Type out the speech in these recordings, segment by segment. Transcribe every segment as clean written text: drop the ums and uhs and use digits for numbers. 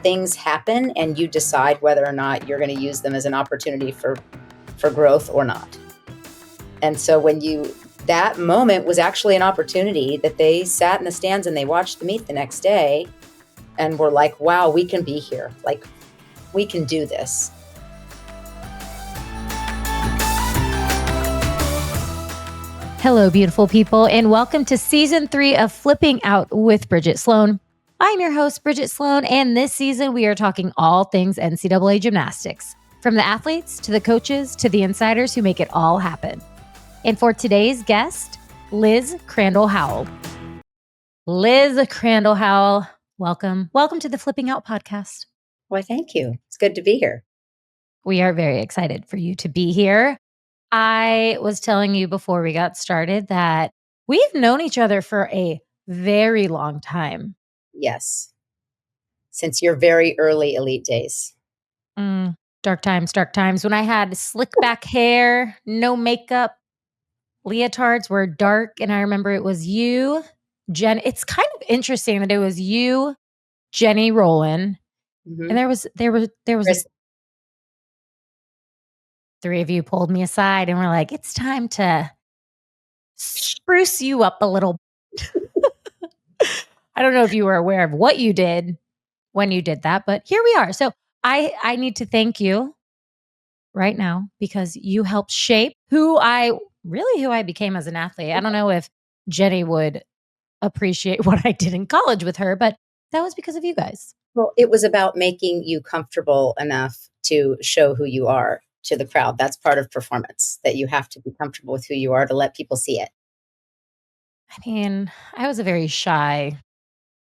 things happen and you decide whether or not you're going to use them as an opportunity for growth or not. And so that moment was actually an opportunity that they sat in the stands and they watched the meet the next day and were like, wow, we can be here. Like, we can do this. Hello, beautiful people, and welcome to Season 3 of Flipping Out with Bridget Sloan. I'm your host, Bridget Sloan, and this season we are talking all things NCAA gymnastics, from the athletes to the coaches to the insiders who make it all happen. And for today's guest, Liz Crandall-Howell. Liz Crandall-Howell, welcome. Welcome to the Flipping Out podcast. Well, thank you. It's good to be here. We are very excited for you to be here. I was telling you before we got started that we've known each other for a very long time. Yes. Since your very early elite days. Dark times when I had slick back hair, no makeup, leotards were dark. And I remember it was you, Jen. It's kind of interesting that it was you, Jenny Rowland, and there was three of you pulled me aside and were like, it's time to spruce you up a little. I don't know if you were aware of what you did when you did that, but here we are. So I need to thank you right now because you helped shape who I became as an athlete. I don't know if Jenny would appreciate what I did in college with her, but that was because of you guys. Well, it was about making you comfortable enough to show who you are to the crowd. That's part of performance, that you have to be comfortable with who you are to let people see it. I mean, I was a very shy,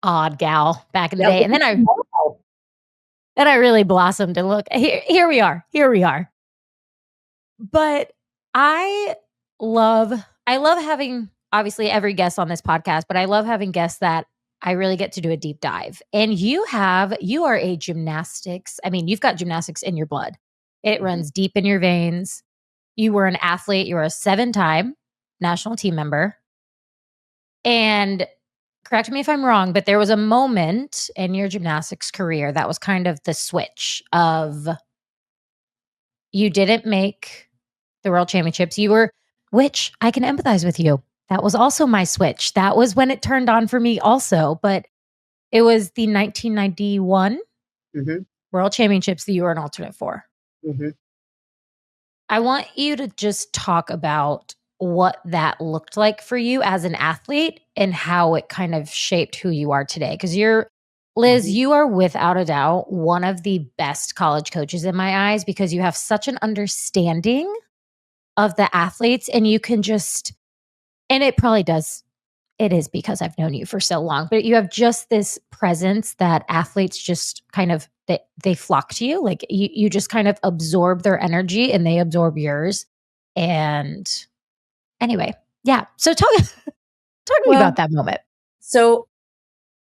odd gal back in the day. And then I really blossomed and look, here we are. But I love having obviously every guest on this podcast, but I love having guests that I really get to do a deep dive. And you are a gymnastics. I mean, you've got gymnastics in your blood. It runs deep in your veins. You were an athlete. You were a 7-time national team member. And correct me if I'm wrong, but there was a moment in your gymnastics career that was kind of the switch of you didn't make the World Championships. Which I can empathize with you. That was also my switch. That was when it turned on for me also. But it was the 1991 World Championships that you were an alternate for. Mm-hmm. I want you to just talk about what that looked like for you as an athlete and how it kind of shaped who you are today. Because Liz, you are without a doubt one of the best college coaches in my eyes because you have such an understanding of the athletes and you can just, and it probably does, it is because I've known you for so long, but you have just this presence that athletes just kind of, they flock to you. Like you just kind of absorb their energy and they absorb yours. And anyway, yeah. So talk to me about that moment. So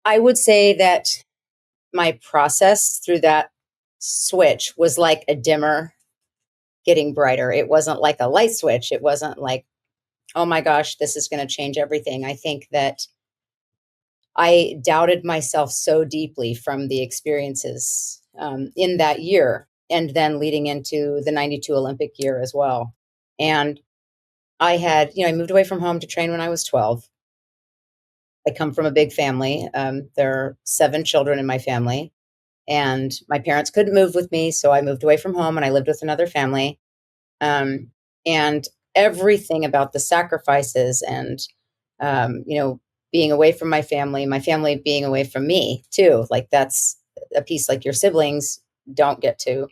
I would say that my process through that switch was like a dimmer getting brighter. It wasn't like a light switch. It wasn't like, oh my gosh, this is going to change everything. I think that I doubted myself so deeply from the experiences in that year and then leading into the 92 Olympic year as well. And I had, I moved away from home to train when I was 12. I come from a big family. There are 7 children in my family and my parents couldn't move with me. So I moved away from home and I lived with another family. And everything about the sacrifices and, being away from my family being away from me too. Like that's a piece, like your siblings don't get to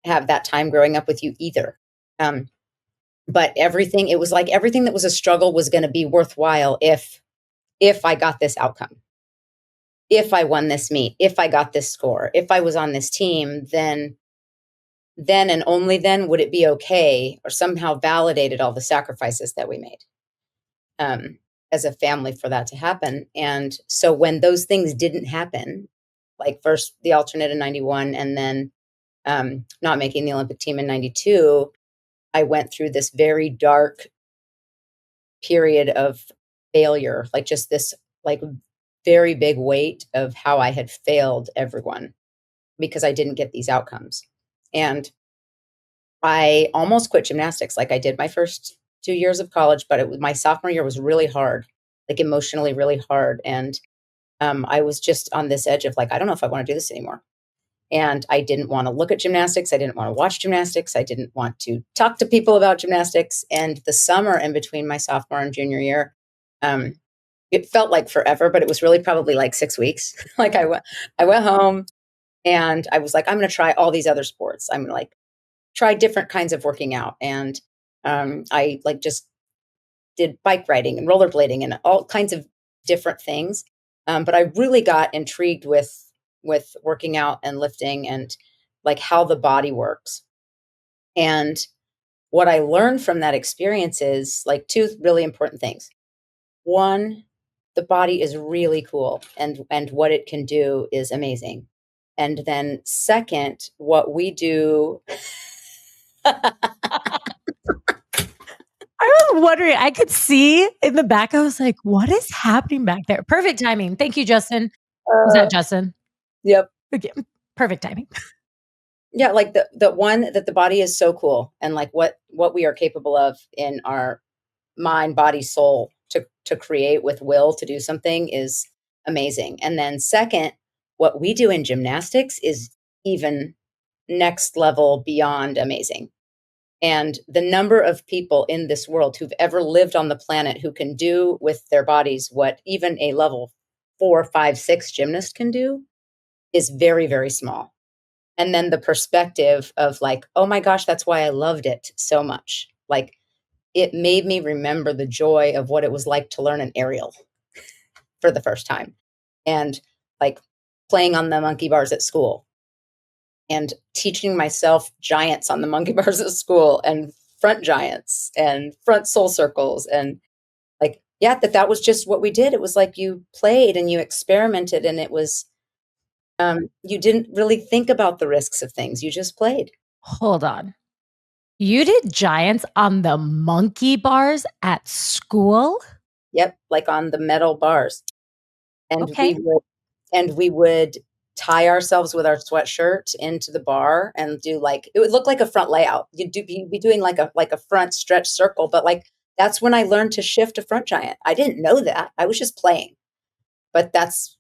have that time growing up with you either. But it was like everything that was a struggle was going to be worthwhile if I got this outcome, if I won this meet, if I got this score, if I was on this team, then and only then would it be okay or somehow validated all the sacrifices that we made as a family for that to happen. And so when those things didn't happen, like first the alternate in 91 and then not making the Olympic team in 92, I went through this very dark period of failure, like just this like very big weight of how I had failed everyone. because I didn't get these outcomes. And I almost quit gymnastics. Like I did my first 2 years of college, but my sophomore year was really hard, like emotionally really hard. And I was just on this edge of like, I don't know if I want to do this anymore. And I didn't want to look at gymnastics. I didn't want to watch gymnastics. I didn't want to talk to people about gymnastics. And the summer in between my sophomore and junior year, um, it felt like forever, but it was really probably like 6 weeks. Like I went home and I was like, I'm going to try all these other sports. I'm going to like try different kinds of working out. And I like just did bike riding and rollerblading and all kinds of different things. But I really got intrigued with working out and lifting and like how the body works. And what I learned from that experience is like two really important things. One, the body is really cool and what it can do is amazing. And then second, what we do I was wondering, I could see in the back, I was like, what is happening back there? Perfect timing. Thank you, Justin. Was that Justin? Yep. Okay. Perfect timing. Yeah, like the one that the body is so cool and like what we are capable of in our mind, body, soul to create with will to do something is amazing. And then second, what we do in gymnastics is even next level beyond amazing. And the number of people in this world who've ever lived on the planet who can do with their bodies what even a level 4, 5, 6 gymnast can do is very, very small. And then the perspective of like, oh my gosh, that's why I loved it so much. Like it made me remember the joy of what it was like to learn an aerial for the first time and like playing on the monkey bars at school and teaching myself giants on the monkey bars at school and front giants and front soul circles and like yeah that was just what we did. It was like you played and you experimented and it was you didn't really think about the risks of things, you just played. Hold on. You did giants on the monkey bars at school? Yep, like on the metal bars. And Okay. we would tie ourselves with our sweatshirt into the bar and do like it would look like a front layout. You'd be doing like a front stretch circle, but like that's when I learned to shift a front giant. I didn't know that. I was just playing. But that's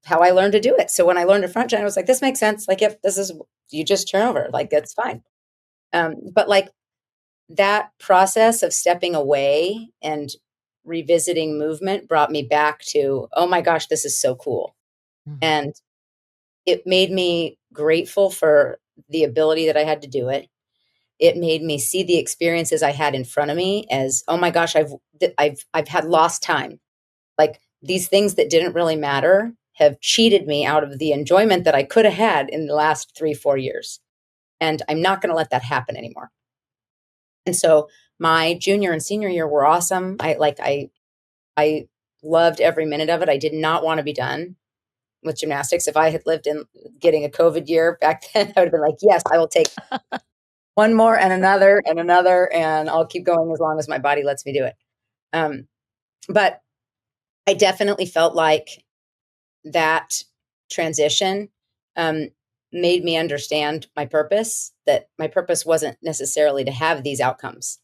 how I learned to do it. So when I learned a front giant, I was like, this makes sense. Like if this is you just turn over, like that's fine. But like that process of stepping away and revisiting movement brought me back to, oh my gosh, this is so cool. Mhm. And it made me grateful for the ability that I had to do it. It made me see the experiences I had in front of me as, oh my gosh, I've had lost time. Like these things that didn't really matter have cheated me out of the enjoyment that I could have had in the last 3, 4 years. And I'm not going to let that happen anymore. And so my junior and senior year were awesome. I loved every minute of it. I did not want to be done with gymnastics. If I had lived in getting a COVID year back then, I would have been like, yes, I will take one more and another, and I'll keep going as long as my body lets me do it. But I definitely felt like that transition um, made me understand my purpose, that my purpose wasn't necessarily to have these outcomes,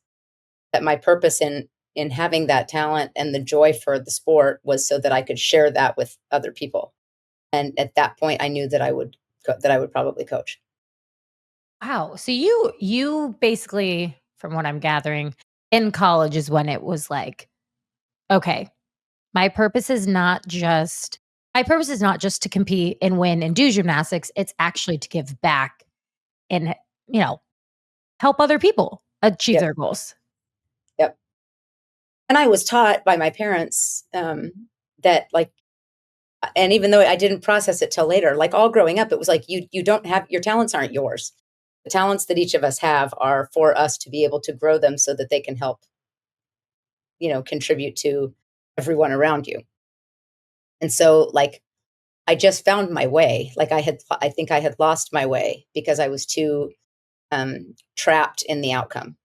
that my purpose in having that talent and the joy for the sport was so that I could share that with other people. And at that point, I knew that I would probably coach. Wow. So you basically, from what I'm gathering, in college is when it was like, okay, my purpose is not just to compete and win and do gymnastics. It's actually to give back and you know, help other people achieve Yep, their goals. yep. And I was taught by my parents that like, and even though I didn't process it till later, like all growing up, it was like you don't have your talents aren't yours. The talents that each of us have are for us to be able to grow them so that they can help, contribute to everyone around you. And so like I just found my way. Like I think I had lost my way because I was too trapped in the outcome.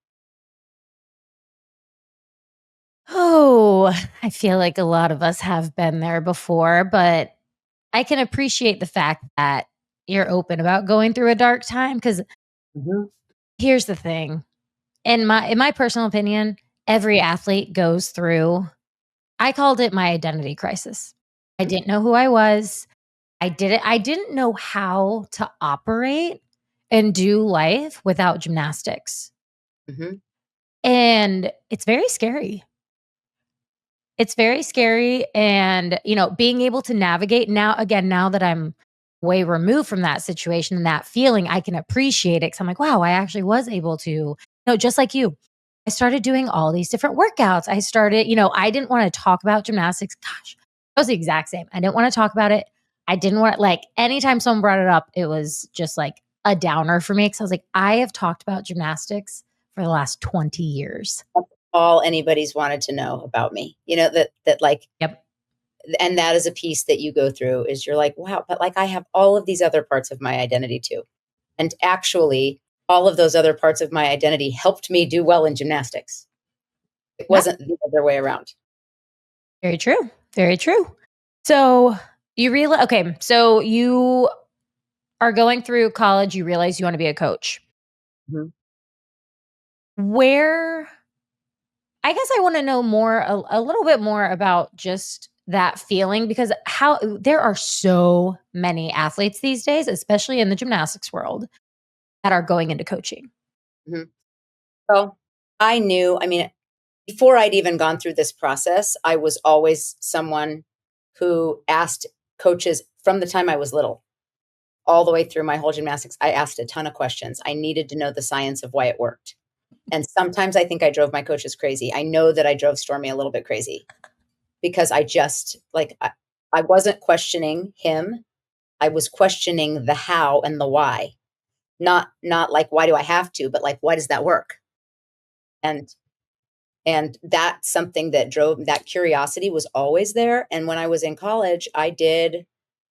Oh, I feel like a lot of us have been there before, but I can appreciate the fact that you're open about going through a dark time, 'cause here's the thing, in my personal opinion, every athlete goes through, I called it my identity crisis. I didn't know who I was. I didn't know how to operate and do life without gymnastics, Mhm. and it's very scary. It's very scary, and, being able to navigate now, again, now that I'm way removed from that situation and that feeling, I can appreciate it, 'cause I'm like, "Wow, I actually was able to," just like you. I started doing all these different workouts. I started, I didn't wanna talk about gymnastics. Gosh, I was the exact same. I didn't wanna talk about it. I didn't want, like, anytime someone brought it up, it was just, like, a downer for me, 'cause I was like, "I have talked about gymnastics for the last 20 years." That's all anybody's wanted to know about me. That like, Yep. and that is a piece that you go through is you're like, wow, but like I have all of these other parts of my identity too. And actually, all of those other parts of my identity helped me do well in gymnastics. It Yep. wasn't the other way around. Very true. Very true. So so you are going through college, you realize you wanna be a coach. Mhm. Where I guess I wanna know more a little bit more about just that feeling, because how there are so many athletes these days, especially in the gymnastics world, that are going into coaching. Mhm. Well, I knew, I mean, before I'd even gone through this process, I was always someone who asked coaches from the time I was little, all the way through my whole gymnastics. I asked a ton of questions. I needed to know the science of why it worked. And sometimes I think I drove my coaches crazy. I know that I drove Stormy a little bit crazy because I just like I wasn't questioning him. I was questioning the how and the why. Not like why do I have to, but like why does that work? And that's something that drove that curiosity was always there. And when I was in college, I did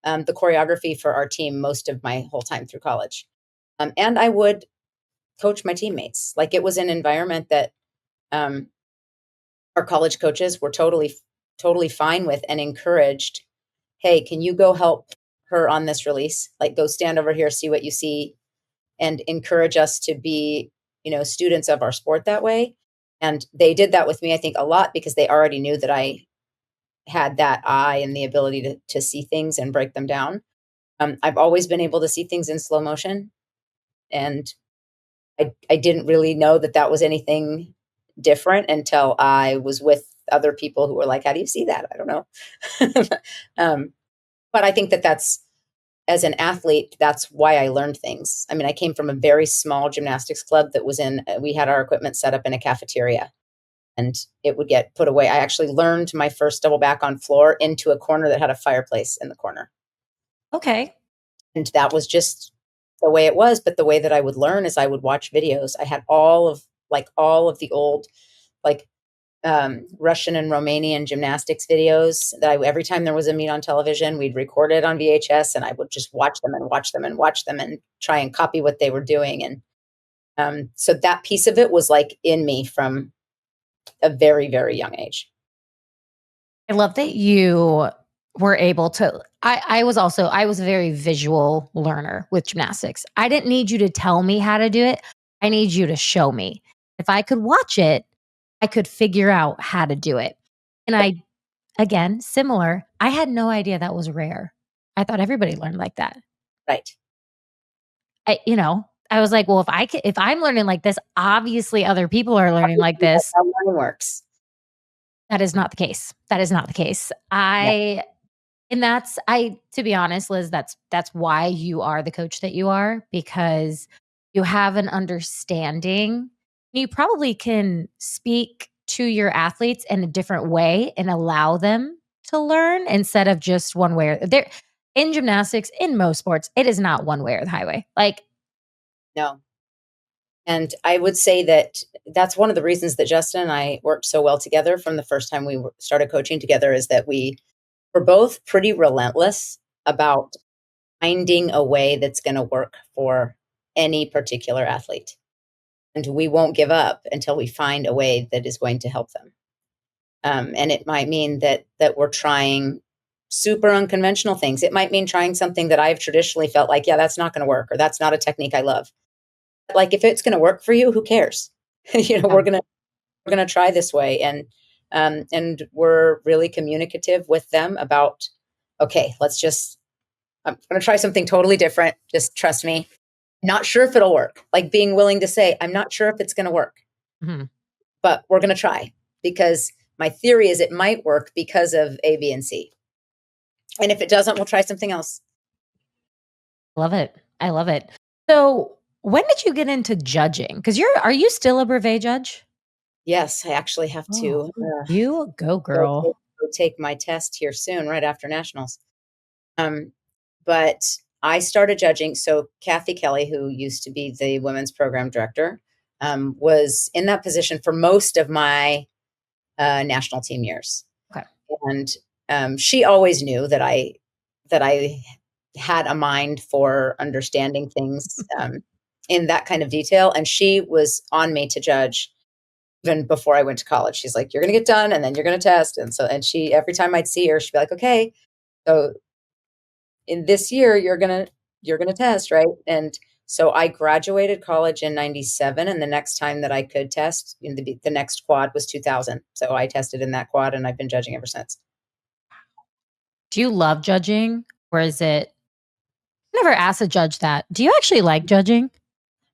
the choreography for our team most of my whole time through college. And I would coach my teammates. Like it was an environment that um, our college coaches were totally fine with and encouraged. Hey, can you go help her on this release? Like go stand over here, see what you see, and encourage us to be, students of our sport that way. And they did that with me, I think, a lot because they already knew that I had that eye and the ability to see things and break them down. I've always been able to see things in slow motion. And I didn't really know that that was anything different until I was with other people who were like, how do you see that? I don't know. um, but I think that that's, as an athlete, that's why I learned things. I mean, I came from a very small gymnastics club that was we had our equipment set up in a cafeteria and it would get put away. I actually learned my first double back on floor into a corner that had a fireplace in the corner. Okay. And that was just the way it was. But the way that I would learn is I would watch videos. I had all of the old, like Russian and Romanian gymnastics videos that every time there was a meet on television, we'd record it on VHS and I would just watch them and watch them and watch them and try and copy what they were doing. And so that piece of it was like in me from a very, very young age. I love that you were able to I was a very visual learner with gymnastics. I didn't need you to tell me how to do it. I need you to show me. If I could watch it, I could figure out how to do it. And again, similar, I had no idea that was rare. I thought everybody learned like that. Right. I was like, well, if I'm learning like this, obviously other people are learning like Obviously, that's this. how learning works. That is not the case. That is not the case. Yeah. And to be honest, Liz, that's why you are the coach that you are, because you have an understanding. You probably can speak to your athletes in a different way and allow them to learn instead of just one way or there. In gymnastics, in most sports, it is not one way or the highway. Like, No. And I would say that that's one of the reasons that Justin and I worked so well together from the first time we started coaching together is that we were both pretty relentless about finding a way that's going to work for any particular athlete. And we won't give up until we find a way that is going to help them. And it might mean that we're trying super unconventional things. It might mean trying something that I've traditionally felt like, yeah, that's not going to work, or that's not a technique I love. Like, if it's going to work for you, who cares? Yeah. We're going to try this way. And we're really communicative with them about, okay, I'm going to try something totally different. Just trust me. Not sure if it'll work. Like, being willing to say, I'm not sure if it's going to work, but we're going to try, because my theory is it might work because of A, B, and C. And if it doesn't, we'll try something else. Love it. I love it. So when did you get into judging? Because are you still a brevet judge? Yes, I actually have to You go, girl. go take my test here soon, right after nationals. But I started judging. So Kathy Kelly, who used to be the women's program director, was in that position for most of my national team years. Okay. And she always knew that I had a mind for understanding things in that kind of detail. And she was on me to judge even before I went to college. She's like, you're going to get done and then you're going to test. And she, every time I'd see her, she'd be like, okay, so in this year, you're going to test, right? And so I graduated college in 97. And the next time that I could test, the next quad was 2000. So I tested in that quad, and I've been judging ever since. Do you love judging, or is it? I never asked a judge that. Do you actually like judging?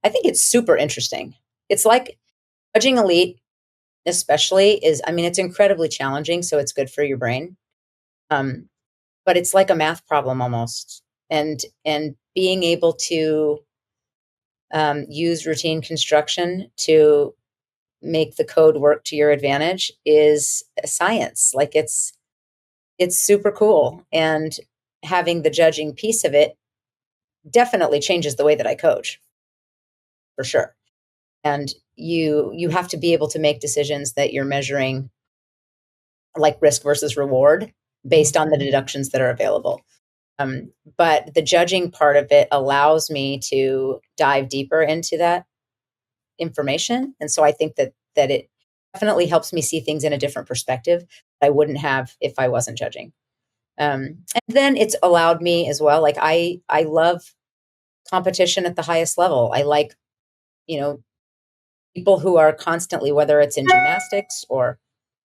I think it's super interesting. It's like judging elite, especially, it's incredibly challenging. So it's good for your brain. But it's like a math problem almost. And being able to use routine construction to make the code work to your advantage is a science. Like, it's super cool. And having the judging piece of it definitely changes the way that I coach, for sure. And you have to be able to make decisions that you're measuring, like risk versus reward, based on the deductions that are available. But the judging part of it allows me to dive deeper into that information. And so I think that it definitely helps me see things in a different perspective that I wouldn't have if I wasn't judging. And then it's allowed me as well. Like, I love competition at the highest level. I like, people who are constantly, whether it's in gymnastics or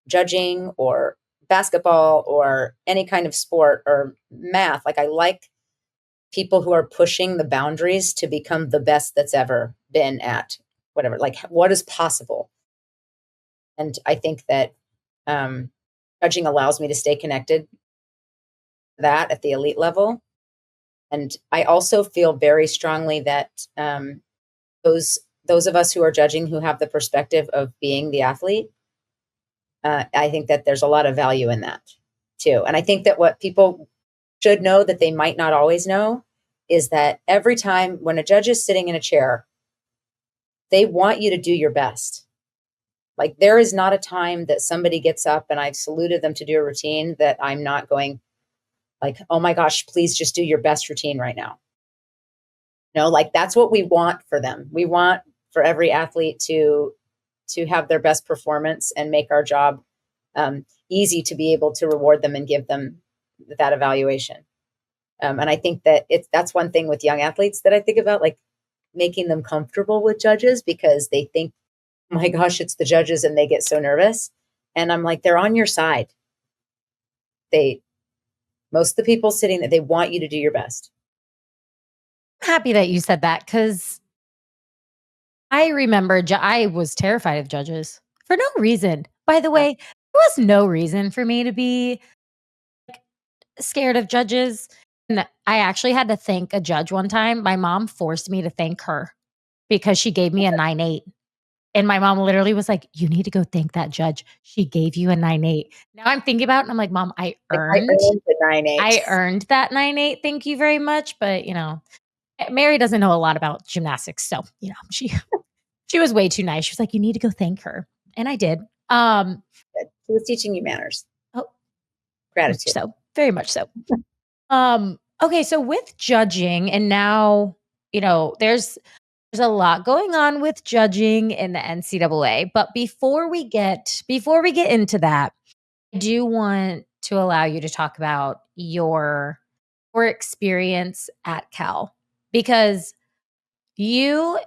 judging or basketball or any kind of sport or math. Like, I like people who are pushing the boundaries to become the best that's ever been at whatever, like, what is possible. And I think that judging allows me to stay connected to that at the elite level. And I also feel very strongly that those of us who are judging, who have the perspective of being the athlete, I think that there's a lot of value in that too. And I think that what people should know that they might not always know is that every time when a judge is sitting in a chair, they want you to do your best. Like, there is not a time that somebody gets up and I've saluted them to do a routine that I'm not going like, oh my gosh, please just do your best routine right now. Like, that's what we want for them. We want for every athlete to have their best performance and make our job easy to be able to reward them and give them that evaluation. And I think that that's one thing with young athletes that I think about, like, making them comfortable with judges, because they think, oh my gosh, it's the judges, and they get so nervous. And I'm like, they're on your side. Most of the people sitting there, they want you to do your best. I'm happy that you said that, because I remember I was terrified of judges for no reason. By the way, there was no reason for me to be scared of judges. And I actually had to thank a judge one time. My mom forced me to thank her because she gave me a 9.8. And my mom literally was like, you need to go thank that judge. She gave you a 9.8. Now I'm thinking about it and I'm like, Mom, I earned the 9.8. I earned that 9.8. Thank you very much. But Mary doesn't know a lot about gymnastics. So, she was way too nice. She was like, you need to go thank her. And I did. She was teaching you manners. Oh, gratitude. So very much so. Okay. So with judging, and now, there's a lot going on with judging in the NCAA. But before we get into that, I do want to allow you to talk about your experience at Cal? Because you,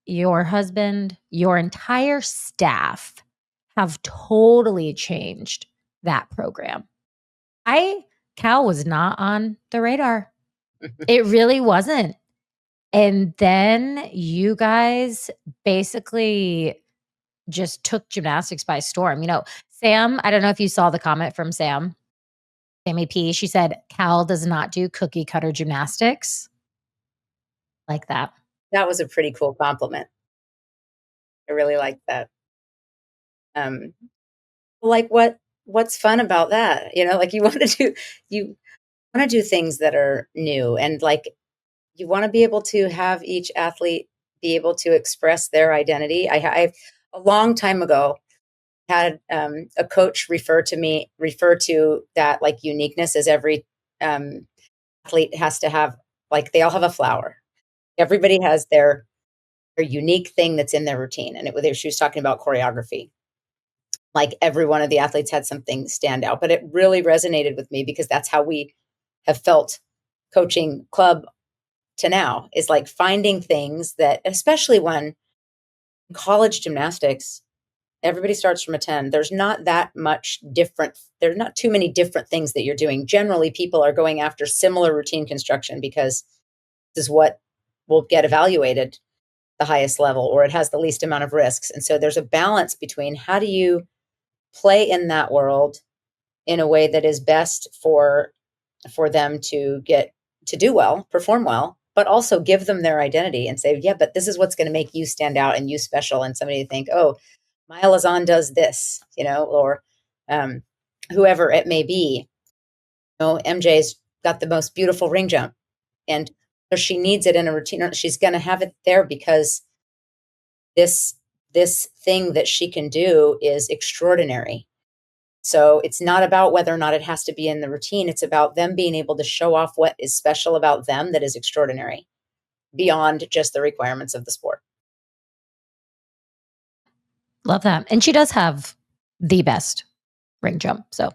your husband, your entire staff have totally changed that program. Cal was not on the radar. It really wasn't. And then you guys basically just took gymnastics by storm. Sam, I don't know if you saw the comment from Sammy P. She said, Cal does not do cookie cutter gymnastics like that. That was a pretty cool compliment. I really liked that. Like what's fun about that? Like you want to do things that are new, and like you want to be able to have each athlete be able to express their identity. I a long time ago had a coach refer to that like uniqueness as every athlete has to have, like they all have a flower. Everybody has their unique thing that's in their routine. And she was talking about choreography. Like every one of the athletes had something stand out, but it really resonated with me because that's how we have felt coaching club to now, is like finding things that, especially when college gymnastics, everybody starts from a 10. There's not that much different. There's not too many different things that you're doing. Generally, people are going after similar routine construction because this is what will get evaluated the highest level, or it has the least amount of risks. And so there's a balance between how do you play in that world in a way that is best for them to get to do well, perform well, but also give them their identity and say, yeah, but this is what's going to make you stand out and you special. And somebody to think, oh, Maya Lazan does this, or whoever it may be. MJ's got the most beautiful ring jump, and she needs it in a routine. She's going to have it there because this thing that she can do is extraordinary. So it's not about whether or not it has to be in the routine. It's about them being able to show off what is special about them that is extraordinary beyond just the requirements of the sport. Love that. And she does have the best ring jump. So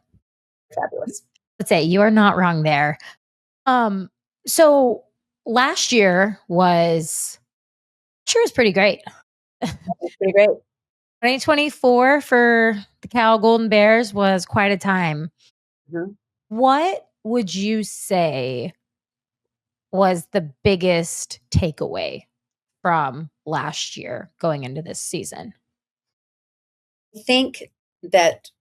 fabulous. Let's say you are not wrong there. So last year was pretty great. Pretty great. 2024 for the Cal Golden Bears was quite a time. Mm-hmm. What would you say was the biggest takeaway from last year going into this season? I think that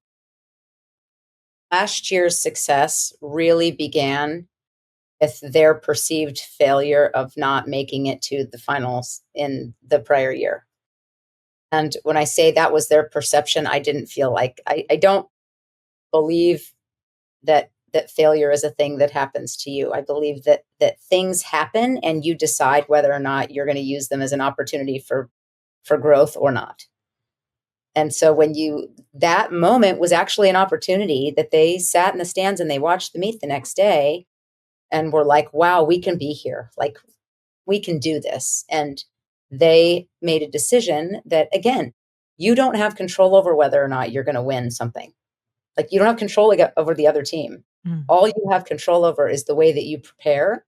last year's success really began with their perceived failure of not making it to the finals in the prior year. And when I say that was their perception, I didn't feel like, I don't believe that failure is a thing that happens to you. I believe that things happen and you decide whether or not you're going to use them as an opportunity for growth or not. And so that moment was actually an opportunity that they sat in the stands and they watched the meet the next day and were like, wow, we can be here. Like, we can do this. And they made a decision that, again, you don't have control over whether or not you're going to win something. Like, you don't have control over the other team. All you have control over is the way that you prepare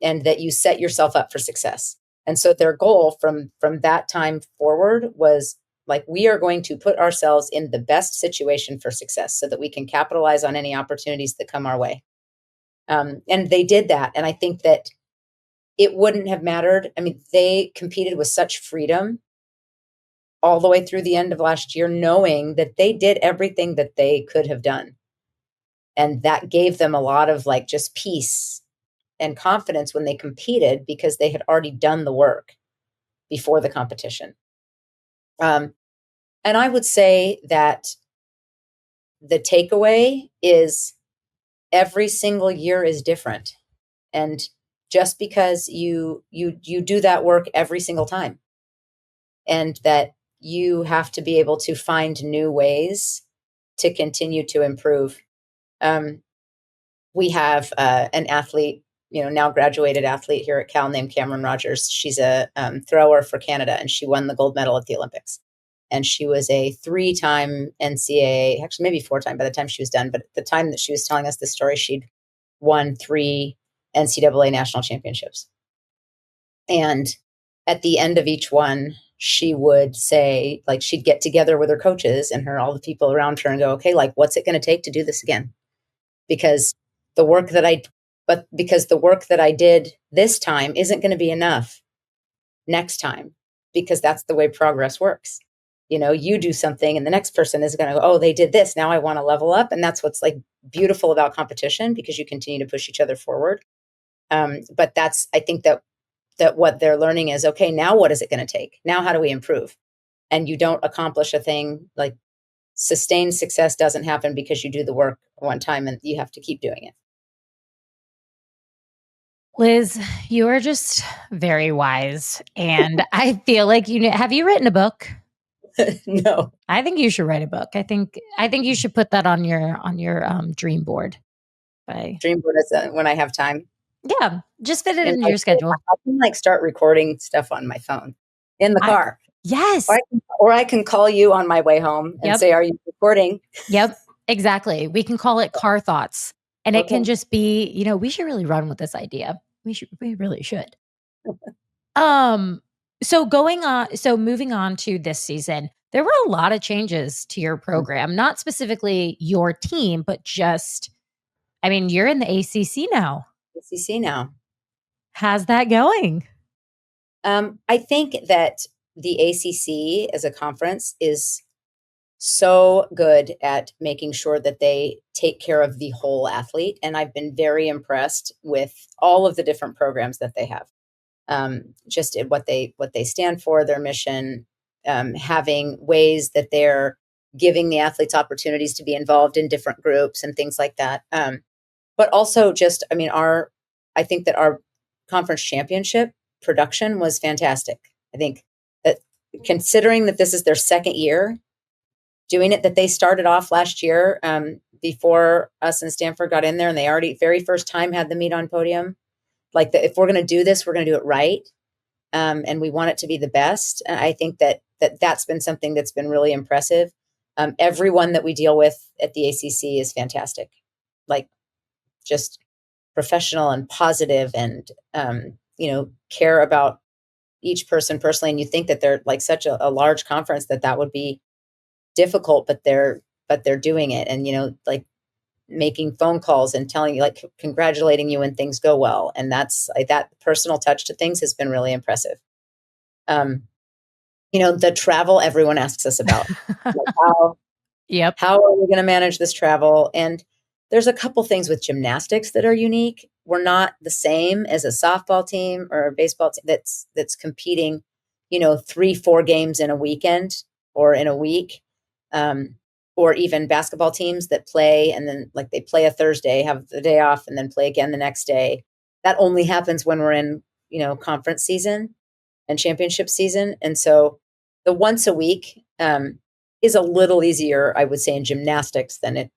and that you set yourself up for success. And so their goal from that time forward was like, we are going to put ourselves in the best situation for success so that we can capitalize on any opportunities that come our way. And they did that. And I think that it wouldn't have mattered. I mean, they competed with such freedom all the way through the end of last year, knowing that they did everything that they could have done. And that gave them a lot of like just peace and confidence when they competed because they had already done the work before the competition. And I would say that the takeaway is every single year is different. And just because you do that work every single time, and that you have to be able to find new ways to continue to improve. We have an athlete, now graduated athlete here at Cal named Cameron Rogers. She's a thrower for Canada, and she won the gold medal at the Olympics. And she was a 3-time NCAA, actually maybe 4-time by the time she was done. But at the time that she was telling us this story, she'd won 3 NCAA national championships. And at the end of each one, she would say, like, she'd get together with her coaches and all the people around her and go, okay, like, what's it going to take to do this again? Because the work that I did this time isn't going to be enough next time, because that's the way progress works. You do something and the next person is going to go, oh, they did this. Now I want to level up. And that's what's like beautiful about competition, because you continue to push each other forward. But I think that what they're learning is, okay, now what is it going to take? Now, how do we improve? And you don't accomplish a thing, like sustained success doesn't happen because you do the work one time, and you have to keep doing it. Liz, you are just very wise. And I feel like have you written a book? No. I think you should write a book. I think you should put that on your dream board. Dream board is when I have time. Yeah, just fit it into your schedule. I can like start recording stuff on my phone in the car. Yes. Or I can call you on my way home and say, are you recording? Yep, exactly. We can call it car thoughts. And it can just be, we should really run with this idea. We really should. So moving on to this season, there were a lot of changes to your program, not specifically your team, but just, you're in the ACC now. ACC now. How's that going? I think that the ACC as a conference is so good at making sure that they take care of the whole athlete. And I've been very impressed with all of the different programs that they have. Just what they stand for, their mission, having ways that they're giving the athletes opportunities to be involved in different groups and things like that. But also just, I think that our conference championship production was fantastic. I think that considering that this is their second year doing it, that they started off last year before us and Stanford got in there, and they already very first time had the meet on podium. Like if we're going to do this, we're going to do it right. And we want it to be the best. And I think that's been something that's been really impressive. Everyone that we deal with at the ACC is fantastic. Like just professional and positive and, care about each person personally. And you think that they're like such a large conference that would be difficult, but they're doing it. And, like making phone calls and telling you, like congratulating you when things go well. And that's like that personal touch to things has been really impressive. The travel everyone asks us about, like how are we going to manage this travel? And there's a couple things with gymnastics that are unique. We're not the same as a softball team or a baseball team that's competing, 3-4 games in a weekend or in a week. Or even basketball teams that play and then like they play a Thursday, have the day off, and then play again the next day. That only happens when we're in, conference season and championship season. And so the once a week is a little easier, I would say, in gymnastics than it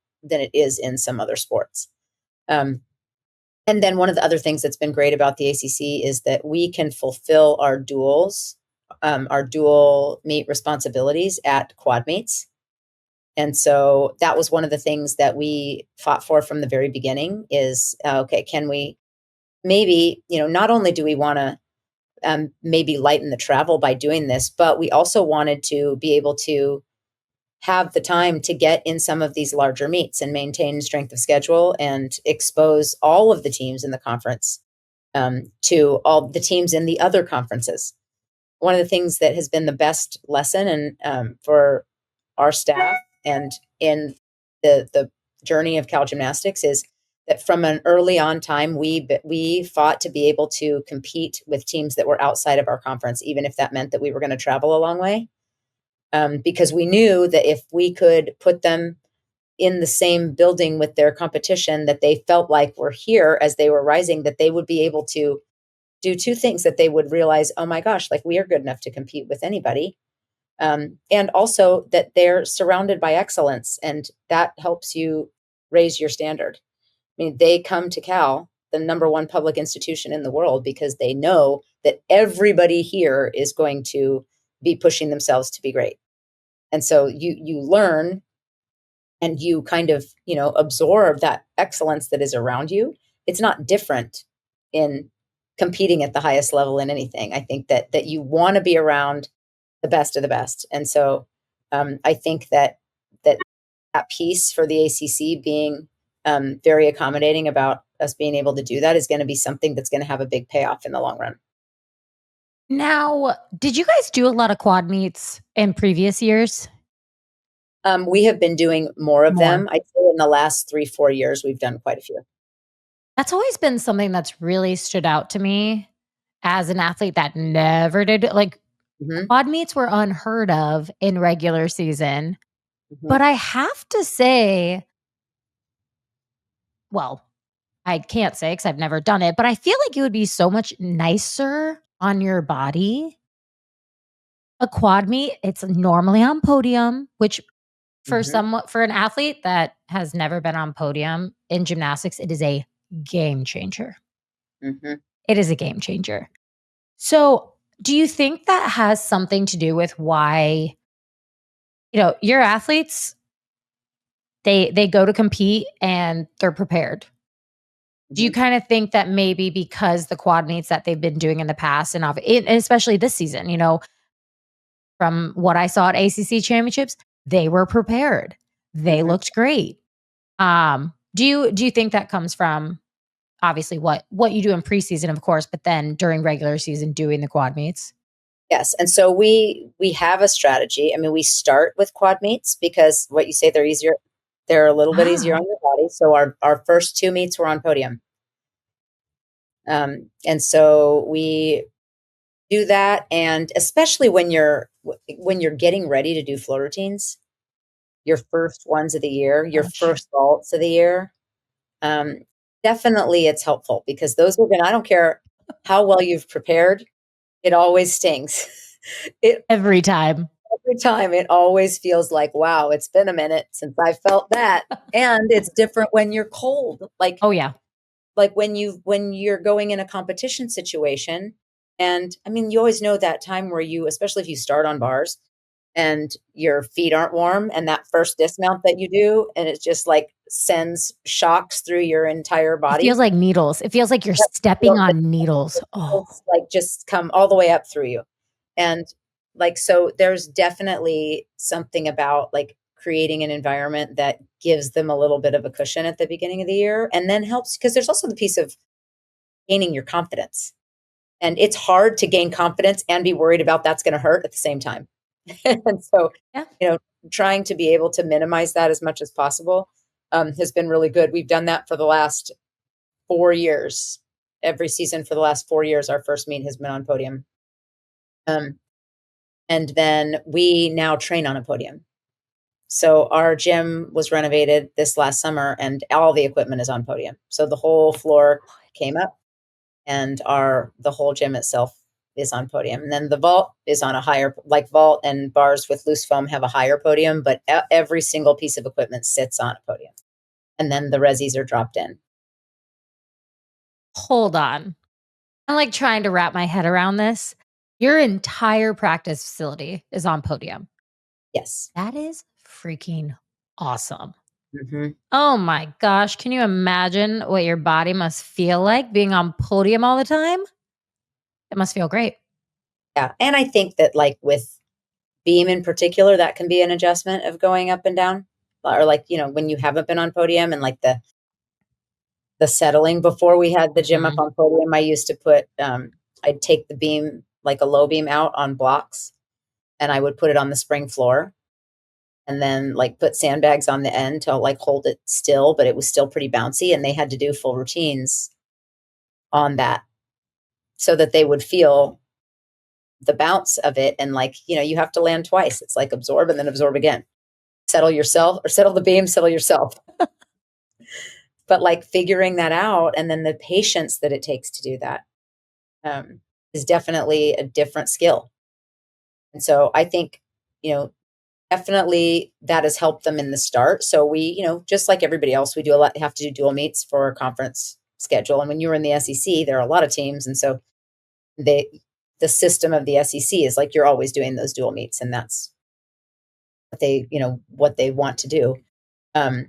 is in some other sports. And then one of the other things that's been great about the ACC is that we can fulfill our dual meet responsibilities at quad meets. And so that was one of the things that we fought for from the very beginning is, okay, can we maybe, not only do we want to maybe lighten the travel by doing this, but we also wanted to be able to have the time to get in some of these larger meets and maintain strength of schedule and expose all of the teams in the conference to all the teams in the other conferences. One of the things that has been the best lesson and for our staff and in the journey of Cal Gymnastics is that from an early on time, we fought to be able to compete with teams that were outside of our conference, even if that meant that we were going to travel a long way. Because we knew that if we could put them in the same building with their competition, that they felt like were here as they were rising, that they would be able to do two things, that they would realize, oh my gosh, like we are good enough to compete with anybody. And also that they're surrounded by excellence, and that helps you raise your standard. I mean, they come to Cal, the number one public institution in the world, because they know that everybody here is going to be pushing themselves to be great. And so you learn and you kind of, absorb that excellence that is around you. it's not different in competing at the highest level in anything. I think that you want to be around the best of the best. And so I think that piece for the ACC being very accommodating about us being able to do that is going to be something that's going to have a big payoff in the long run. Now, did you guys do a lot of quad meets in previous years? We have been doing more of More. them. I'd say in the last 3-4 years, we've done quite a few. That's always been something that's really stood out to me as an athlete that never did like Hmm. quad meets were unheard of in regular season. Hmm. But I have to say, well, I can't say because I've never done it, but I feel like it would be so much nicer on your body. A quad meet, it's normally on podium, which Hmm. for an athlete that has never been on podium in gymnastics, it is a game changer. Hmm. It is a game changer. So, do you think that has something to do with why, your athletes, they go to compete and they're prepared? Do you Hmm. kind of think that maybe because the quad meets that they've been doing in the past and especially this season, from what I saw at ACC championships, they were prepared. They Hmm. looked great. Do you think that comes from obviously what you do in preseason, of course, but then during regular season doing the quad meets? Yes, and so we have a strategy. I mean, we start with quad meets because what you say, they're easier. They're a little bit easier Ah, on your body. So our first 2 meets were on podium, and so we do that. And especially when you're getting ready to do flow routines, your first ones of the year, your gosh. first vaults of the year, um, definitely it's helpful because those are going. I don't care how well you've prepared, it always stings. It Every time. Every time it always feels like, wow, it's been a minute since I felt that. And it's different when you're cold. Oh, yeah. Like when you're going in a competition situation. And I mean, you always know that time where you, especially if you start on bars and your feet aren't warm and that first dismount that you do, and it just like sends shocks through your entire It feels body. like needles. It feels like you're stepping on needles. Oh, It's like just come all the way up through you. And like, so there's definitely something about like creating an environment that gives them a little bit of a cushion at the beginning of the year and then helps because there's also the piece of gaining your confidence. And it's hard to gain confidence and be worried about that's going to hurt at the same time. And so, yeah. you know, trying to be able to minimize that as much as possible has been really good. We've done that for the last 4 years. Every season for the last 4 years, our first meet has been on podium. Um, and then we now train on a podium. So our gym was renovated this last summer and all the equipment is on podium. So the whole floor came up and the whole gym itself is on podium. And then the vault is on a higher, like vault and bars with loose foam have a higher podium, but every single piece of equipment sits on a podium. And then the resis are dropped in. Hold on. I'm like trying to wrap my head around this. Your entire practice facility is on podium. Yes. That is freaking awesome. Hmm. Oh my gosh. Can you imagine what your body must feel like being on podium all the time? It must feel great. Yeah. And I think that like with beam in particular, that can be an adjustment of going up and down. Or like, when you haven't been on podium and like the settling before we had the gym up Mhm. on podium, I used to I'd take the beam, like a low beam out on blocks and I would put it on the spring floor and then like put sandbags on the end to like hold it still, but it was still pretty bouncy. And they had to do full routines on that so that they would feel the bounce of it. And like, you have to land twice. It's like absorb and then absorb again. Settle yourself or settle the beam, settle yourself. But like figuring that out and then the patience that it takes to do that um, is definitely a different skill. And so I think, you know, definitely that has helped them in the start. So we, just like everybody else, we do have to do dual meets for our conference schedule. And when you were in the SEC, there are a lot of teams. And so they, the system of the SEC is like you're always doing those dual meets and that's what they want to do. Um,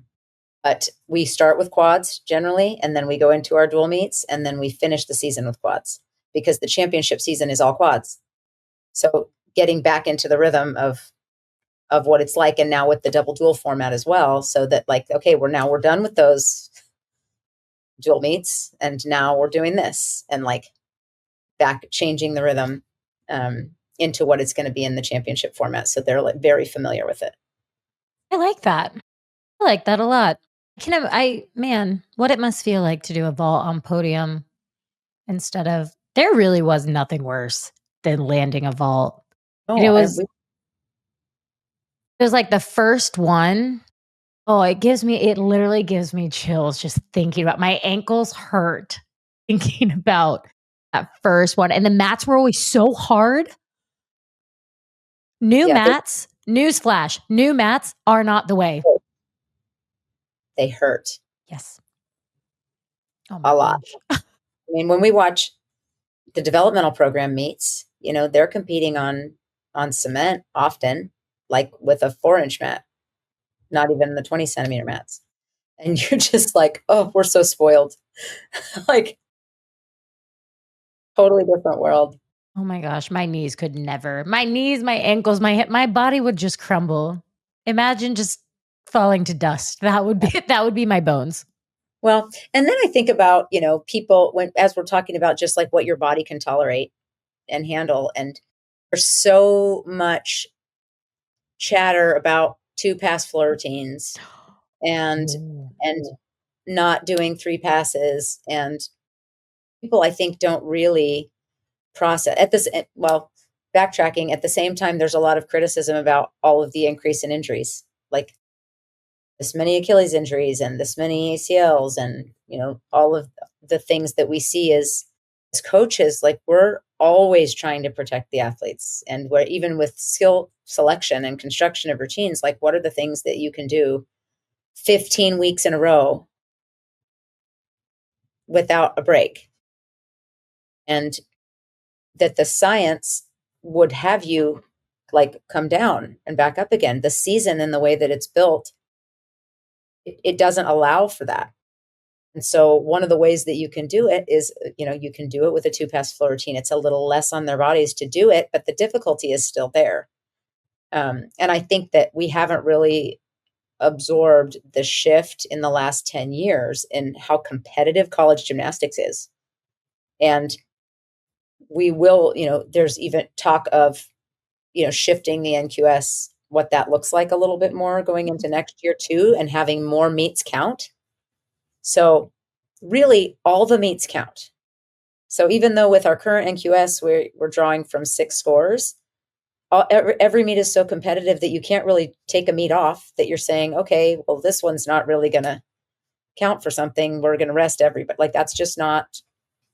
But we start with quads generally, and then we go into our dual meets, and then we finish the season with quads because the championship season is all quads. So getting back into the rhythm of what it's like, and now with the double dual format as well, so that like, okay, we're done with those dual meets, and now we're doing this, and like back changing the rhythm into what it's going to be in the championship format. So they're like very familiar with it. I like that. I like that a lot. Man, what it must feel like to do a vault on podium instead of there really was nothing worse than landing a vault. And Oh, and we, it was like the first one. Oh, it literally gives me chills just thinking about my ankles hurt thinking about that first one. And the mats were always so hard. New yeah, mats, newsflash, new mats are not the way. they hurt Yes. Oh my a lot. gosh. I mean, when we watch the developmental program meets, they're competing on cement often, like with a 4-inch mat, not even the 20 centimeter mats. And you're just like, oh, we're so spoiled. Like totally different world. Oh my gosh, my knees could never. My knees, my ankles, my hip, my body would just crumble. Imagine just falling to dust. That would be my bones. Well, and then I think about, people as we're talking about just like what your body can tolerate and handle. And there's so much chatter about 2-pass floor routines and Ooh. and not doing 3 passes. And people, I think, don't really process at this. Well, backtracking at the same time, there's a lot of criticism about all of the increase in injuries, like this many Achilles injuries and this many ACLs, and all of the things that we see as coaches. Like we're always trying to protect the athletes, and we're even with skill selection and construction of routines. Like, what are the things that you can do 15 weeks in a row without a break, and that the science would have you like come down and back up again. The season and the way that it's built, it doesn't allow for that. And so one of the ways that you can do it is, you can do it with a 2-pass floor routine. It's a little less on their bodies to do it, but the difficulty is still there. And I think that we haven't really absorbed the shift in the last 10 years in how competitive college gymnastics is. And we will, there's even talk of, shifting the NQS, what that looks like a little bit more going into next year too, and having more meets count. So really all the meets count. So even though with our current NQS, we're drawing from 6 scores, every meet is so competitive that you can't really take a meet off that you're saying, okay, well, this one's not really going to count for something. We're going to rest everybody. Like that's just not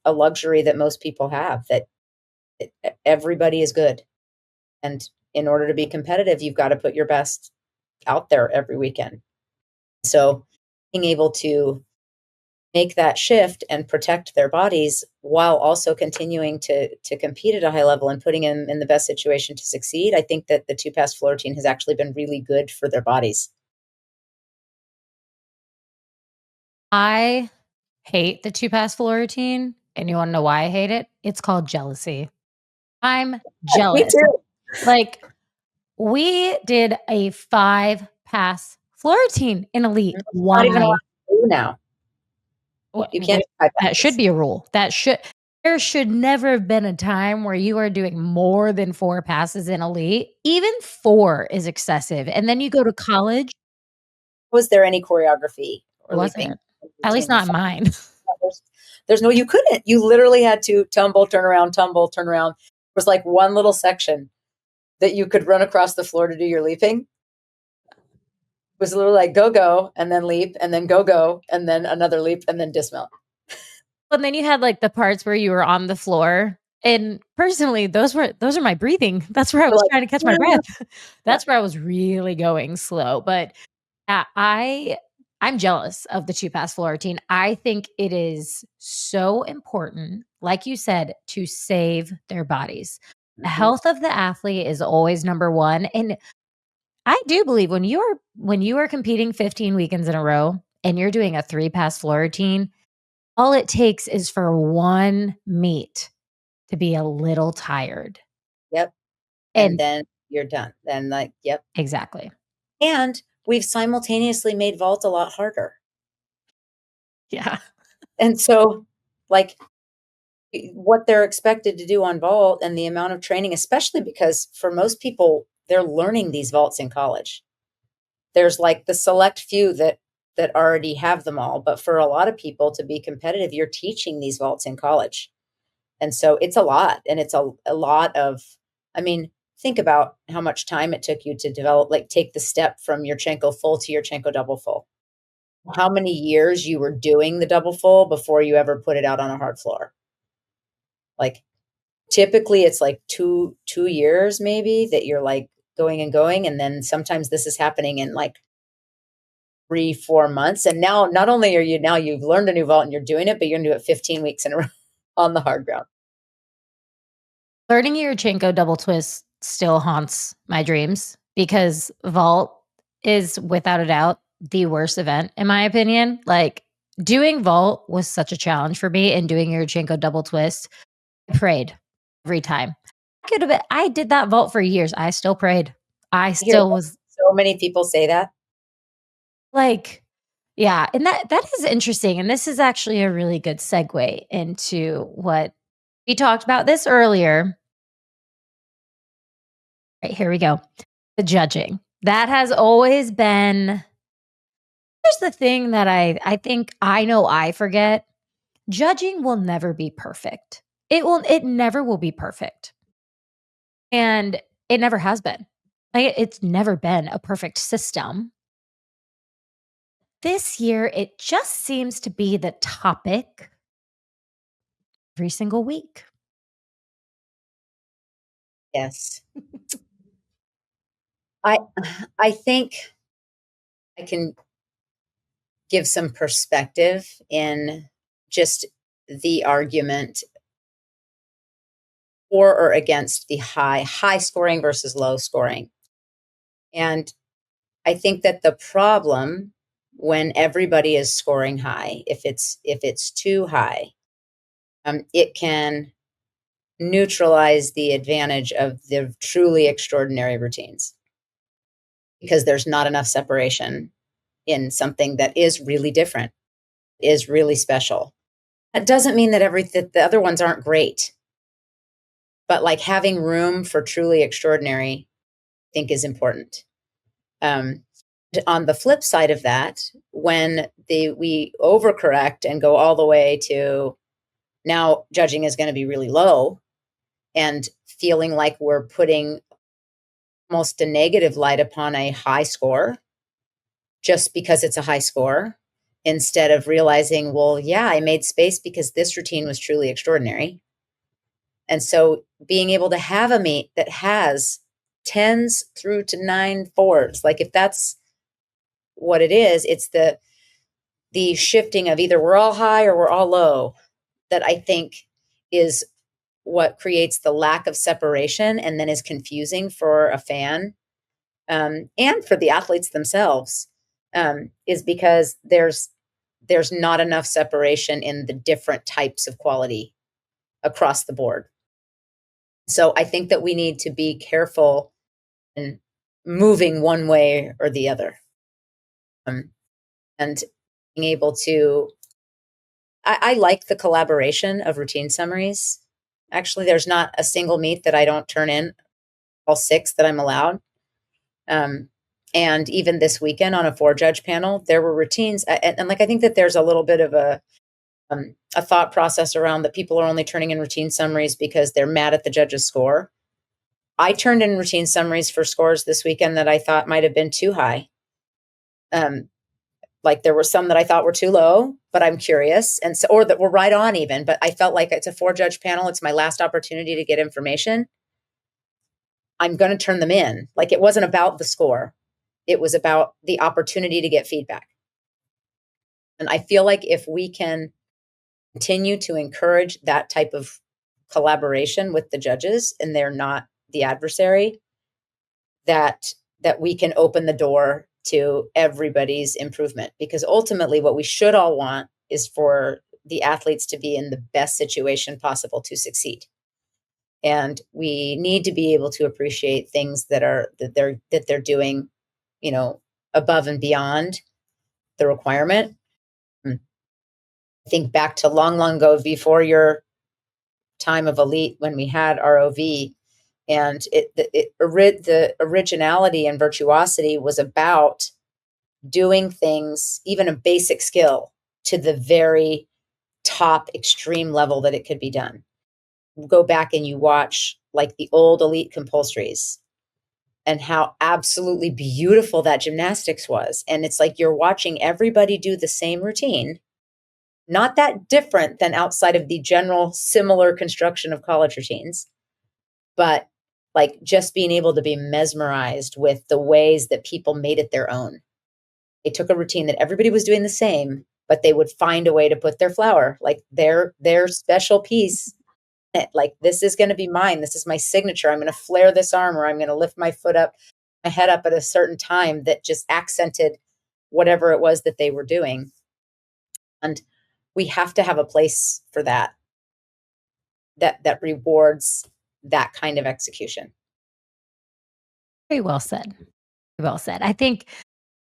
a luxury that most people have, that everybody is good. And in order to be competitive, you've got to put your best out there every weekend. So being able to make that shift and protect their bodies while also continuing to compete at a high level and putting them in the best situation to succeed, I think that the 2-pass floor routine has actually been really good for their bodies. I hate the 2-pass floor routine, and you wanna know why I hate it? It's called jealousy. I'm Me jealous. too. Like, we did a 5-pass floor routine in elite. It's not even allowed Why? to do now. Wha You can't wait, do 5 that should passes. be a rule. There should never have been a time where you are doing more than 4 passes in elite. Even 4 is excessive, and then you go to college. Was there any choreography It or leaping wasn't. At least routine with not 5 mine. passes? There's no, you couldn't. You literally had to tumble, turn around, tumble, turn around. It was like one little section that you could run across the floor to do your leaping. It was literally like go, and then leap, and then go, and then another leap, and then dismount. And then you had, like, the parts where you were on the floor, and personally, those are my breathing. That's where I We're was like, trying to catch my "Yeah." breath. Yeah. That's where I was really going slow, but, I'm jealous of the 2-pass floor routine. I think it is so important, like you said, to save their bodies. The Mhm. health of the athlete is always number 1, and I do believe when you are competing 15 weekends in a row, and you're doing a 3-pass floor routine, all it takes is for one meet to be a little tired. Yep. And And then you're done. Then like, yep. exactly. And we've simultaneously made vault a lot harder. Yeah. And so like what they're expected to do on vault and the amount of training, especially because for most people, they're learning these vaults in college. There's like the select few that already have them all, but for a lot of people to be competitive, you're teaching these vaults in college. And so it's a lot, and it's a lot of, I mean, think about how much time it took you to develop, like take the step from your Chenko full to your Chenko double full. How many years you were doing the double full before you ever put it out on a hard floor? Like typically it's like two years maybe that you're like going and going. And then sometimes this is happening in like 3-4 months. And now not only are you now you've learned a new vault and you're doing it, but you're gonna do it 15 weeks in a row on the hard ground. Learning your Chenko double twist still haunts my dreams because vault is without a doubt the worst event in my opinion. Like doing vault was such a challenge for me and doing your Chenko double twist, I prayed every time. I did that vault for years. I still prayed. I I hear still was so many people say that. like, yeah, and that is interesting. And this is actually a really good segue into what we talked about this earlier. Right, here we go. The judging. That has always been here's the thing that I think I know I forget. Judging will never be perfect. It never will be perfect. And it never has been. Like, it's never been a perfect system. This year, it just seems to be the topic every single week. Yes. I I think I can give some perspective in just the argument for or against the high scoring versus low scoring. And I think that the problem when everybody is scoring high, if it's too high, it can neutralize the advantage of the truly extraordinary routines because there's not enough separation in something that is really different, is really special. That doesn't mean that the other ones aren't great, but like having room for truly extraordinary, I think is important. Um, on the flip side of that, when we overcorrect and go all the way to now judging is going to be really low and feeling like we're putting almost a negative light upon a high score just because it's a high score instead of realizing, well, yeah, I made space because this routine was truly extraordinary. And so being able to have a meet that has tens through to 9 fours, like if that's what it is, it's the shifting of either we're all high or we're all low that I think is what creates the lack of separation and then is confusing for a fan and for the athletes themselves is because there's not enough separation in the different types of quality across the board. So I think that we need to be careful in moving one way or the other. And being able to, I like the collaboration of routine summaries. Actually, there's not a single meet that I don't turn in all 6 that I'm allowed. And even this weekend on a 4-judge panel, there were routines. And like, I think that there's a little bit of a thought process around that people are only turning in routine summaries because they're mad at the judge's score. I turned in routine summaries for scores this weekend that I thought might have been too high. Like there were some that I thought were too low, but I'm curious. And so, or that were right on even, but I felt like it's a 4-judge panel. It's my last opportunity to get information. I'm going to turn them in. Like it wasn't about the score. It was about the opportunity to get feedback. And I feel like if we can continue to encourage that type of collaboration with the judges and they're not the adversary, that we can open the door to everybody's improvement, because ultimately what we should all want is for the athletes to be in the best situation possible to succeed. And we need to be able to appreciate things that they're doing, above and beyond the requirement. I think back to long, long ago, before your time of elite, when we had ROV, and the originality and virtuosity was about doing things, even a basic skill, to the very top extreme level that it could be done. Go back and you watch like the old elite compulsories and how absolutely beautiful that gymnastics was. And it's like you're watching everybody do the same routine, not that different than outside of the general similar construction of college routines, but like just being able to be mesmerized with the ways that people made it their own. They took a routine that everybody was doing the same, but they would find a way to put their flower, like their special piece. Like, this is going to be mine. This is my signature. I'm going to flare this arm, or I'm going to lift my foot up, my head up at a certain time that just accented whatever it was that they were doing. And we have to have a place for that that rewards that kind of execution. Very well said. Well said. I think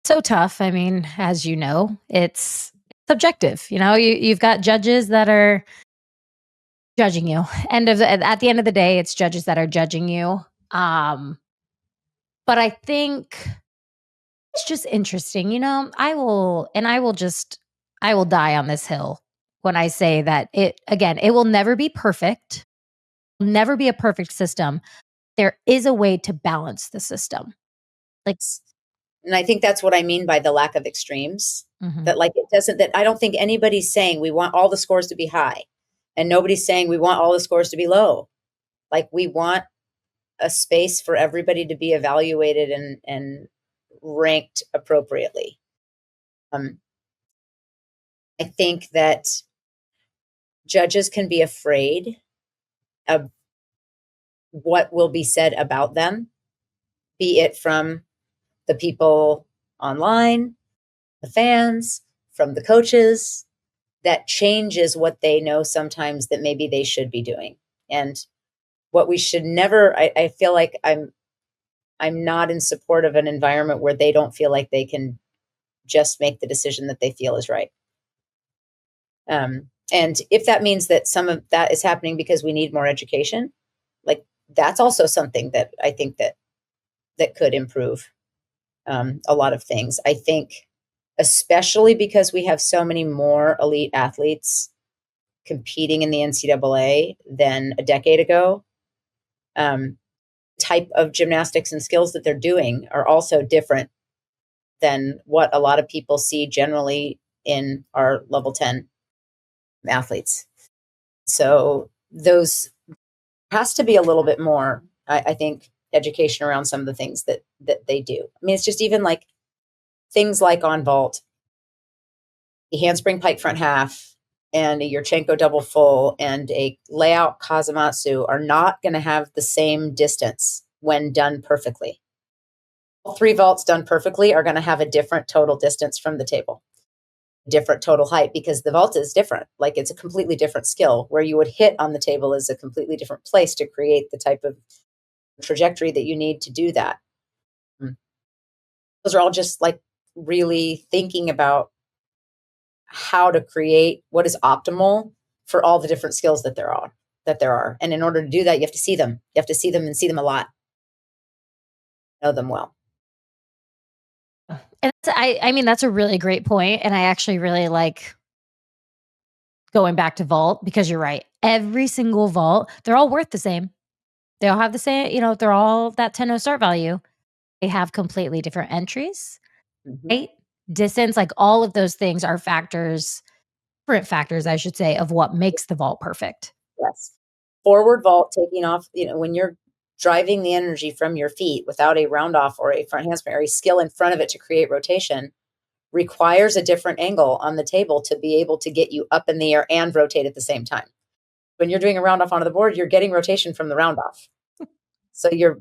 so tough. I mean, as you know, it's subjective. You've got judges that are judging you. At the end of the day, it's judges that are judging you. But I think it's just interesting. I will die on this hill when I say that it will never be perfect, never be a perfect system. There is a way to balance the system. And I think that's what I mean by the lack of extremes. That I don't think anybody's saying we want all the scores to be high, and nobody's saying we want all the scores to be low. Like, we want a space for everybody to be evaluated and ranked appropriately. I think that judges can be afraid of what will be said about them, be it from the people online, the fans, from the coaches. That changes what they know sometimes that maybe they should be doing. And what we should never, I feel like I'm not in support of an environment where they don't feel like they can just make the decision that they feel is right. And if that means that some of that is happening because we need more education, like, that's also something that I think that could improve a lot of things. I think, especially because we have so many more elite athletes competing in the NCAA than a decade ago, type of gymnastics and skills that they're doing are also different than what a lot of people see generally in our level 10 athletes. So those has to be a little bit more, I think, education around some of the things that they do. I mean, it's just even like things like on vault, a handspring pike front half and a Yurchenko double full and a layout Kazamatsu are not going to have the same distance when done perfectly. All three vaults done perfectly are going to have a different total distance from the table, different total height, because the vault is different. Like, it's a completely different skill. Where you would hit on the table is a completely different place to create the type of trajectory that you need to do that. Those are all just like really thinking about how to create what is optimal for all the different skills that there are. And in order to do that, you have to see them. You have to see them and see them a lot. Know them well. And I mean, that's a really great point. And I actually really like going back to vault, because you're right. Every single vault, they're all worth the same. They all have the same, they're all that 10-0 start value. They have completely different entries, right? Distance, like all of those things are different factors, I should say, of what makes the vault perfect. Yes. Forward vault, taking off, when you're driving the energy from your feet without a round off or a front handspring or a skill in front of it to create rotation, requires a different angle on the table to be able to get you up in the air and rotate at the same time. When you're doing a round off onto the board, you're getting rotation from the round off. So you're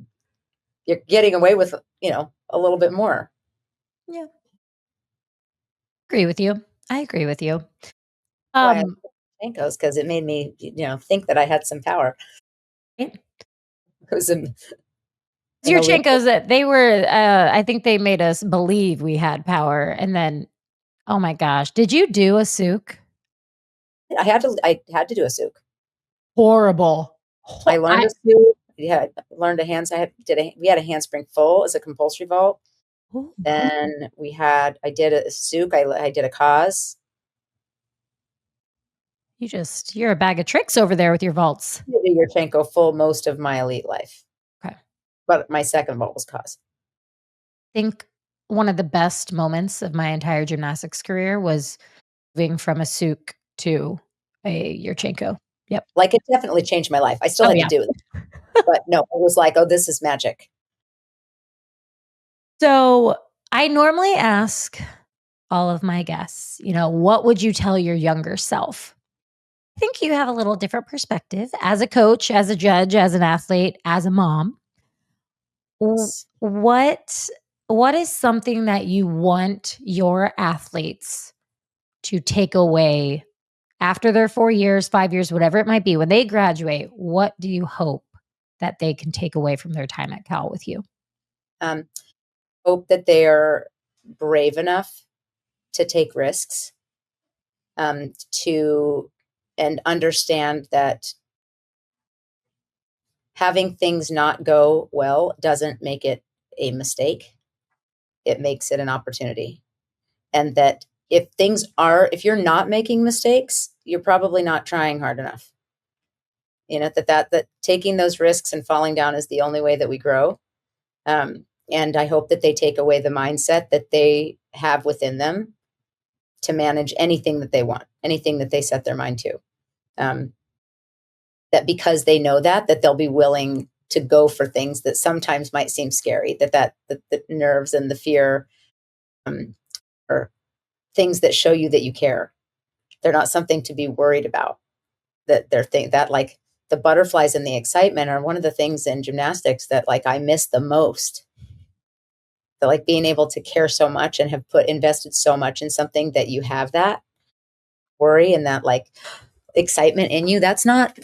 getting away with, a little bit more. Yeah. Agree with you. I agree with you. Why I Um, ankles because it made me, think that I had some power. right? It was an illegal. Yurchenkos, that they were, I think they made us believe we had power, and then, oh my gosh, did you do a souk? I had to do a souk. Horrible. I Ho learned a souk. Yeah, I learned a hands. We had a handspring full as a compulsory vault. Ooh, Then I did a souk. I did a cause. you're a bag of tricks over there with your vaults. I did a Yurchenko full most of my elite life, Okay. but my second vault was cause. Think one of the best moments of my entire gymnastics career was moving from a souk to a Yurchenko. Yep. Like, it definitely changed my life. I still Oh, had to yeah. do it, but no, it was like, "Oh, this is magic." So, I normally ask all of my guests, what would you tell your younger self? I think you have a little different perspective as a coach, as a judge, as an athlete, as a mom. W- Yes. What what is something that you want your athletes to take away after their 4 years, 5 years, whatever it might be, when they graduate? What do you hope that they can take away from their time at Cal with you? Um, Hope that they are brave enough to take risks, to and understand that having things not go well doesn't make it a mistake. It makes it an opportunity. And that if you're not making mistakes, you're probably not trying hard enough. That taking those risks and falling down is the only way that we grow. And I hope that they take away the mindset that they have within them to manage anything that they want, anything that they set their mind to. Um, that because they know that they'll be willing to go for things that sometimes might seem scary, that the nerves and the fear, are things that show you that you care. They're not something to be worried about. That like the butterflies and the excitement are one of the things in gymnastics that like I miss the most. That like being able to care so much and have invested so much in something that you have that worry and that like excitement in you. That's not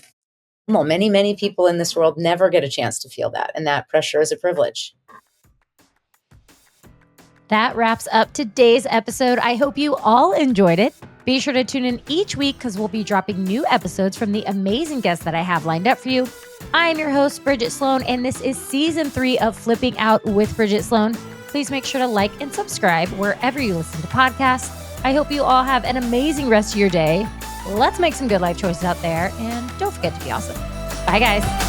well, many people in this world never get a chance to feel that. And that pressure is a privilege. That wraps up today's episode. I hope you all enjoyed it. Be sure to tune in each week because we'll be dropping new episodes from the amazing guests that I have lined up for you. I'm your host, Bridget Sloan, and this is season 3 of Flipping Out with Bridget Sloan. Please make sure to like and subscribe wherever you listen to podcasts. I hope you all have an amazing rest of your day. Let's make some good life choices out there, and don't forget to be awesome. Bye, guys.